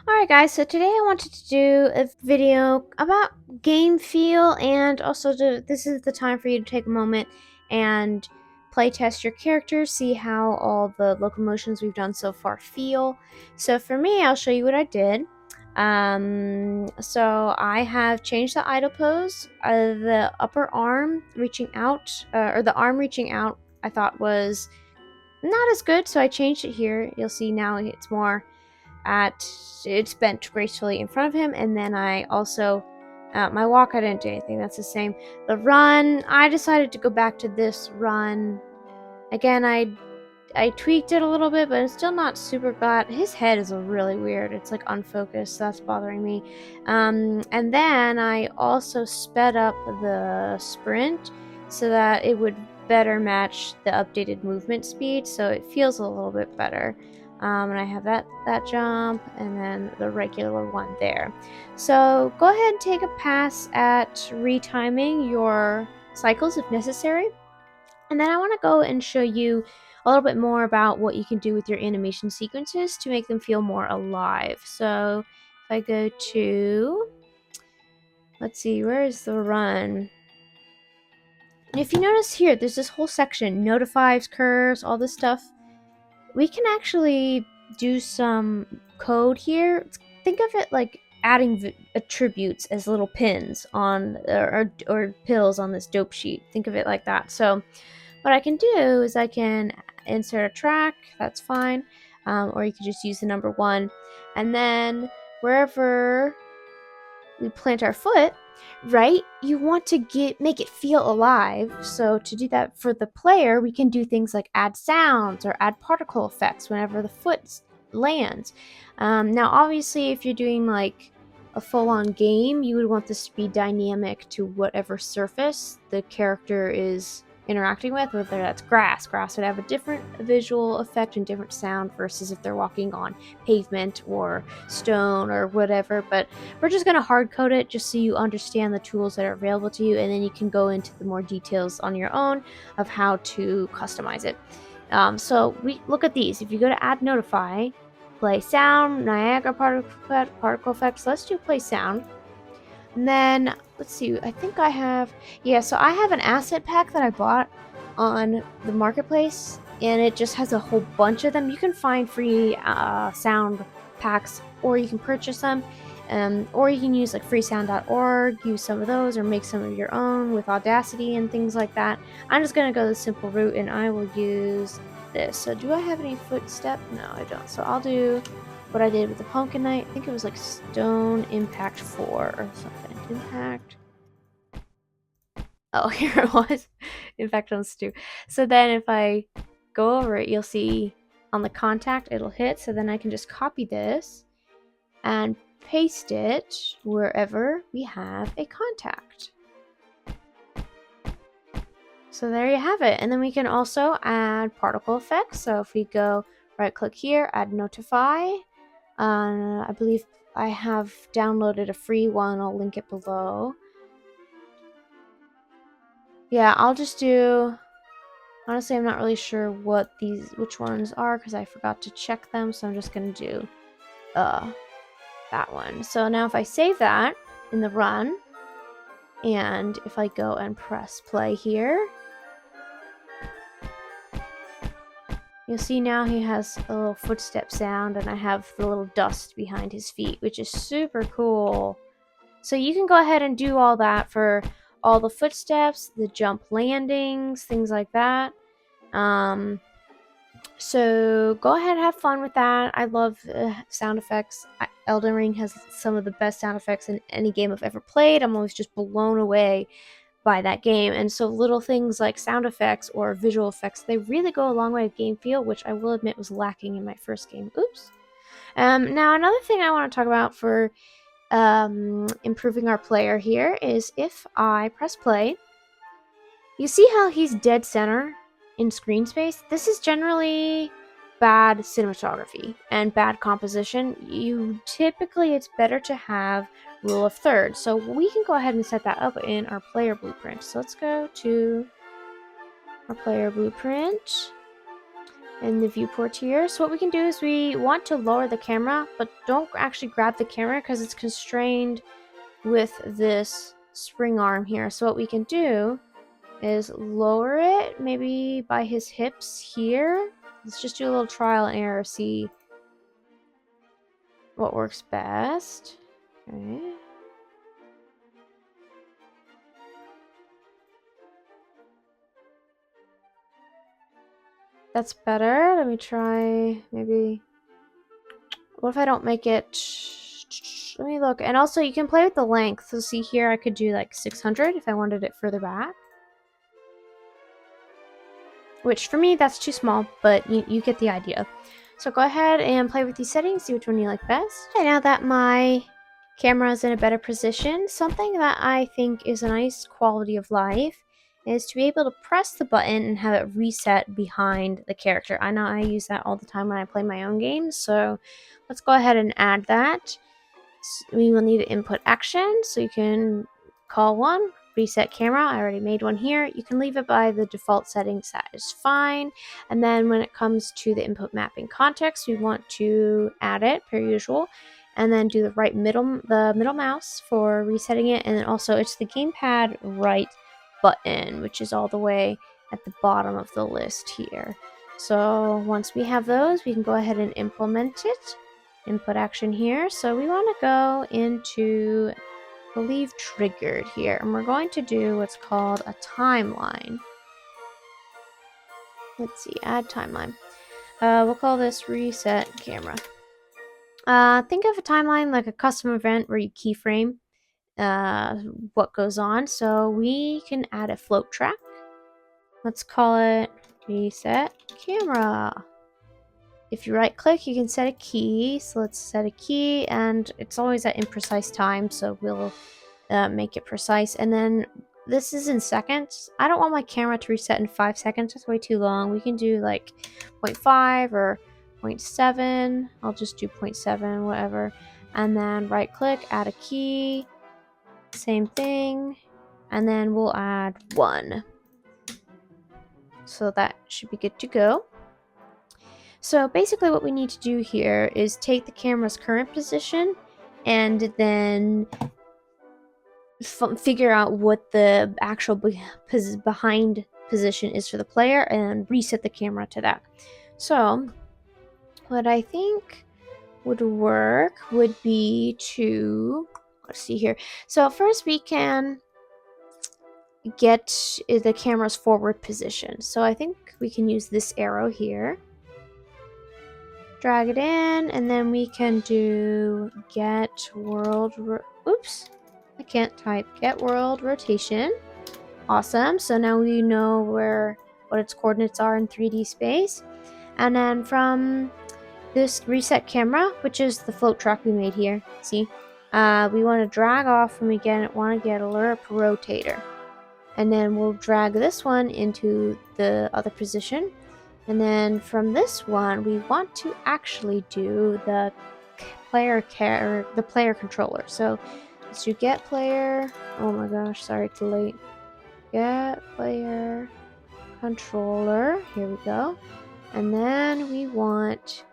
Alright guys, so today I wanted to do a video about game feel and also this is the time for you to take a moment and play test your characters, see how all the locomotions we've done so far feel. So for me, I'll show you what I did. So I have changed the idle pose. The upper arm reaching out, or the arm reaching out, I thought was not as good, so I changed it here. You'll see now it's more it's bent gracefully in front of him, and then I also my walk, I didn't do anything, that's the same. The run, I decided to go back to this run again. I tweaked it a little bit, but it's still not super glad. His head is really weird, it's like unfocused, so that's bothering me. And then I also sped up the sprint so that it would better match the updated movement speed, so it feels a little bit better. And I have that jump and then the regular one there. So go ahead and take a pass at retiming your cycles if necessary. And then I want to go and show you a little bit more about what you can do with your animation sequences to make them feel more alive. So if I go to, let's see, where is the run? And if you notice here, there's this whole section, notifies, curves, all this stuff. We can actually do some code here. Think of it like adding attributes as little pins on or pills on this dope sheet. Think of it like that. So what I can do is I can insert a track, that's fine, or you could just use the number 1, and then wherever we plant our foot, right, you want to make it feel alive. So to do that for the player, we can do things like add sounds or add particle effects whenever the foot lands. Now obviously if you're doing like a full-on game, you would want this to be dynamic to whatever surface the character is interacting with, whether that's grass would have a different visual effect and different sound versus if they're walking on pavement or stone or whatever. But we're just going to hard code it just so you understand the tools that are available to you, and then you can go into the more details on your own of how to customize it. So we look at these. If you go to add notify, play sound, Niagara particle effects, let's do play sound. And then let's see, I think I have, yeah, so I have an asset pack that I bought on the marketplace, and it just has a whole bunch of them. You can find free sound packs, or you can purchase them, or you can use like freesound.org, use some of those, or make some of your own with Audacity and things like that. I'm just gonna go the simple route, and I will use this. So do I have any FOOTSTEP? No, I don't. So I'll do what I did with the Pumpkin Knight. I think it was like Stone Impact 4 or something. Impact. Oh, here it was. Impact on Stew. So then if I go over it, you'll see on the contact it'll hit. So then I can just copy this and paste it wherever we have a contact. So there you have it. And then we can also add particle effects. So if we go right click here, add notify. I believe I have downloaded a free one. I'll link it below. Yeah, I'll just do, honestly, I'm not really sure which ones are because I forgot to check them. So I'm just going to do that one. So now if I save that in the run, and if I go and press play here, you'll see now he has a little footstep sound, and I have the little dust behind his feet, which is super cool. So you can go ahead and do all that for all the footsteps, the jump landings, things like that. So go ahead and have fun with that. I love sound effects. Elden Ring has some of the best sound effects in any game I've ever played. I'm always just blown away by that game. And so little things like sound effects or visual effects, they really go a long way with game feel, which I will admit was lacking in my first game. Oops. Now another thing I want to talk about for improving our player here is if I press play, you see how he's dead center in screen space? This is generally bad cinematography and bad composition. It's better to have rule of thirds. So we can go ahead and set that up in our player blueprint. So let's go to our player blueprint. in the viewport here. So what we can do is we want to lower the camera, but don't actually grab the camera because it's constrained with this spring arm here. So what we can do is lower it maybe by his hips here. Let's just do a little trial and error, see what works best. Okay. That's better. Let me try maybe. What if I don't make it? Let me look. And also you can play with the length. So see here, I could do like 600 if I wanted it further back. Which for me, that's too small, but you get the idea. So go ahead and play with these settings, see which one you like best. Okay, now that my camera is in a better position, something that I think is a nice quality of life is to be able to press the button and have it reset behind the character. I know I use that all the time when I play my own games, so let's go ahead and add that. We will need an input action, so you can call one, reset camera. I already made one here. You can leave it by the default settings, that is fine. And then when it comes to the input mapping context, we want to add it per usual, and then do the middle mouse for resetting it, and then also it's the gamepad right button, which is all the way at the bottom of the list here. So once we have those, we can go ahead and implement it. Input action here. So we want to go into, I believe, triggered here, and we're going to do what's called a timeline. Let's see, add timeline. We'll call this reset camera. Think of a timeline like a custom event where you keyframe what goes on. So we can add a float track. Let's call it reset camera. If you right click, you can set a key. So let's set a key, and it's always at imprecise time, so we'll make it precise. And then this is in seconds. I don't want my camera to reset in 5 seconds. That's way too long. We can do like 0.5 or 0.7. I'll just do 0.7, whatever. And then right click, add a key. Same thing. And then we'll add 1. So that should be good to go. So basically what we need to do here is take the camera's current position and then figure out what the actual behind position is for the player and reset the camera to that. So what I think would work would be to, let's see here. So first we can get the camera's forward position. So I think we can use this arrow here. Drag it in, and then we can do get world, oops, I can't type, get world rotation. Awesome, so now we know what its coordinates are in 3D space. And then from this reset camera, which is the float track we made here, see, we want to drag off, and we want to get a lerp rotator. And then we'll drag this one into the other position. And then from this one, we want to actually do the player controller. So let's do get player. Oh my gosh, sorry, too late. Get player controller. Here we go. And then we want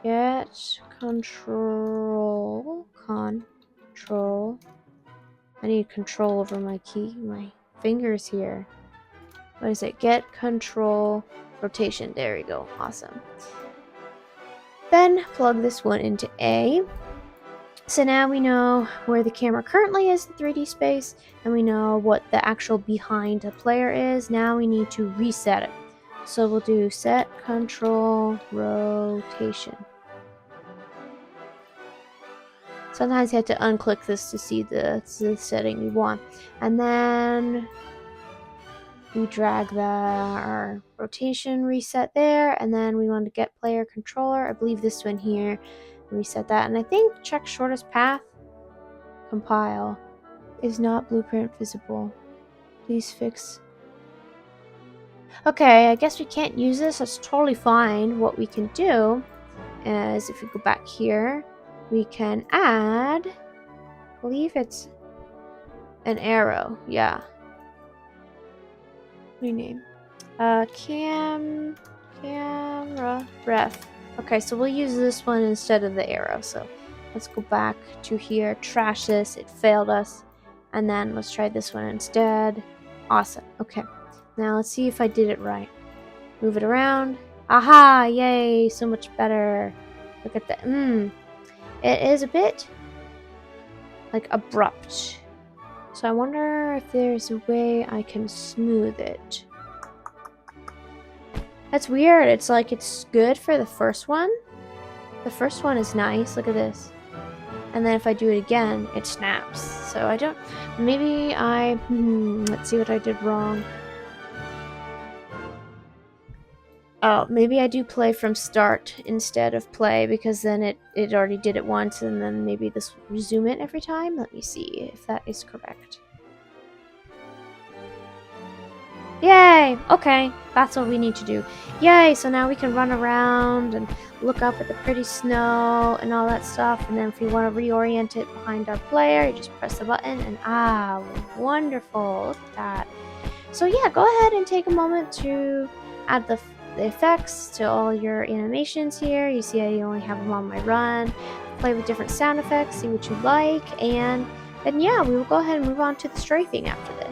get control. I need control over my fingers here. What is it? Get control rotation. There we go. Awesome. Then plug this one into A. So now we know where the camera currently is in 3D space, and we know what the actual behind the player is. Now we need to reset it. So we'll do set control rotation. Sometimes you have to unclick this to see the setting we want. And then we drag our rotation reset there, and then we want to get player controller. I believe this one here. Reset that, and I think check shortest path. Compile. Is not blueprint visible. Please fix. Okay, I guess we can't use this. That's totally fine. What we can do is, if we go back here, we can add, I believe it's an arrow. Yeah. Rename. Camera, ref. Okay, so we'll use this one instead of the arrow. So let's go back to here, trash this, it failed us. And then let's try this one instead. Awesome, okay. Now let's see if I did it right. Move it around. Aha, yay, so much better. Look at that, It is a bit, like, abrupt. So I wonder if there's a way I can smooth it. That's weird. It's like it's good for the first one. The first one is nice. Look at this. And then if I do it again, it snaps. So I don't... Maybe I... let's see what I did wrong. Oh, maybe I do play from start instead of play, because then it already did it once, and then maybe this will resume it every time. Let me see if that is correct. Yay! Okay, that's what we need to do. Yay! So now we can run around and look up at the pretty snow and all that stuff. And then if we want to reorient it behind our player, you just press the button and wonderful! Look at that. So yeah, go ahead and take a moment to add the effects to all your animations here. You see I only have them on my run. Play with different sound effects, see what you like, and then yeah, we will go ahead and move on to the strafing after this.